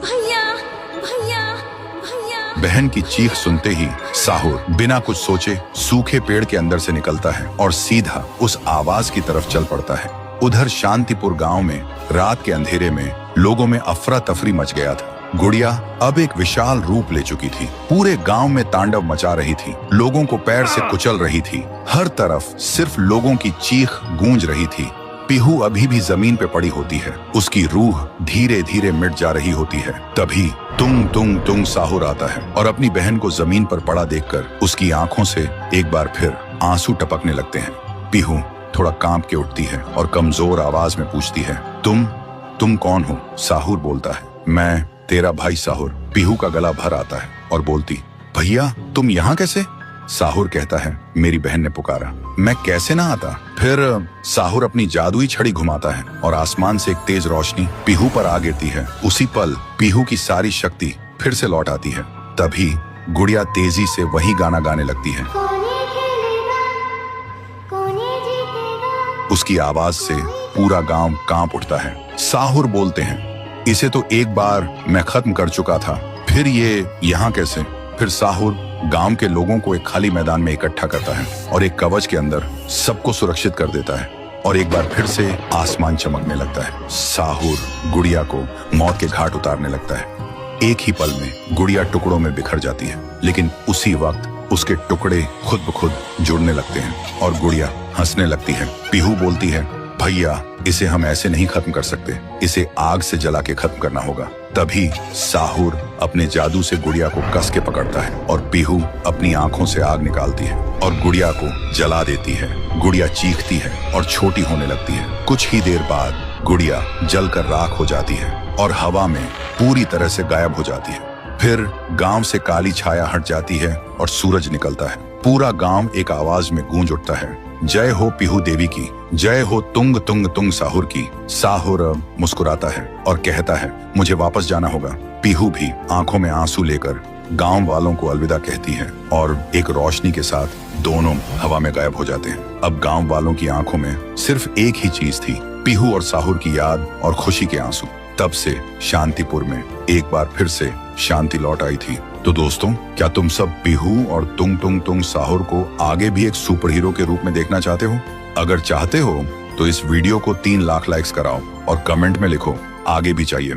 भैया भैया भैया। बहन की चीख सुनते ही साहुर बिना कुछ सोचे सूखे पेड़ के अंदर से निकलता है और सीधा उस आवाज की तरफ चल पड़ता है। उधर शांतिपुर गांव में रात के अंधेरे में लोगों में अफरा तफरी मच गया था। गुड़िया अब एक विशाल रूप ले चुकी थी, पूरे गांव में तांडव मचा रही थी, लोगों को पैर से कुचल रही थी। हर तरफ सिर्फ लोगों की चीख गूंज रही थी। पीहू अभी भी जमीन पे पड़ी होती है, उसकी रूह धीरे धीरे मिट जा रही होती है। तभी तुंग तुंग तुंग साहुर आता है और अपनी बहन को जमीन पर पड़ा देखकर उसकी आंखों से एक बार फिर आंसू टपकने लगते हैं। पीहू थोड़ा कांप के उठती है और कमजोर आवाज में पूछती है, तुम कौन हो? साहुर बोलता है, मैं तेरा भाई साहुर। पीहू का गला भर आता है और बोलती, भैया तुम यहाँ कैसे? साहुर कहता है, मेरी बहन ने पुकारा, मैं कैसे ना आता। फिर साहुर अपनी जादुई छड़ी घुमाता है और आसमान से एक तेज रोशनी पीहू पर आ गिरती है। उसी पल पीहू की सारी शक्ति फिर से लौट आती है। तभी गुड़िया तेजी से वही गाना गाने लगती है। उसकी आवाज से पूरा गांव कांप उठता है। साहुर बोलते हैं, इसे तो एक बार मैं खत्म कर चुका था, फिर ये यहाँ कैसे? फिर साहुर गांव के लोगों को एक खाली मैदान में इकट्ठा करता है और एक कवच के अंदर सबको सुरक्षित कर देता है और एक बार फिर से आसमान चमकने लगता है। साहुर गुड़िया को मौत के घाट उतारने लगता है। एक ही पल में गुड़िया टुकड़ों में बिखर जाती है, लेकिन उसी वक्त उसके टुकड़े खुद ब खुद जुड़ने लगते हैं और गुड़िया हंसने लगती है। पीहू बोलती है, भैया इसे हम ऐसे नहीं खत्म कर सकते, इसे आग से जला के खत्म करना होगा। तभी साहुर अपने जादू से गुड़िया को कस के पकड़ता है और पीहू अपनी आंखों से आग निकालती है और गुड़िया को जला देती है। गुड़िया चीखती है और छोटी होने लगती है। कुछ ही देर बाद गुड़िया जलकर राख हो जाती है और हवा में पूरी तरह से गायब हो जाती है। फिर गांव से काली छाया हट जाती है और सूरज निकलता है। पूरा गांव एक आवाज में गूंज उठता है, जय हो पीहू देवी की, जय हो तुंग तुंग तुंग साहुर की। साहुर मुस्कुराता है और कहता है, मुझे वापस जाना होगा। पीहू भी आंखों में आंसू लेकर गांव वालों को अलविदा कहती है और एक रोशनी के साथ दोनों हवा में गायब हो जाते हैं। अब गांव वालों की आंखों में सिर्फ एक ही चीज थी, पीहू और साहुर की याद और खुशी के आंसू। तब से शांतिपुर में एक बार फिर से शांति लौट आई थी। तो दोस्तों, क्या तुम सब पीहू और तुंग तुंग तुंग साहुर को आगे भी एक सुपर हीरो के रूप में देखना चाहते हो? अगर चाहते हो तो इस वीडियो को 3 लाख लाइक्स कराओ और कमेंट में लिखो, आगे भी चाहिए।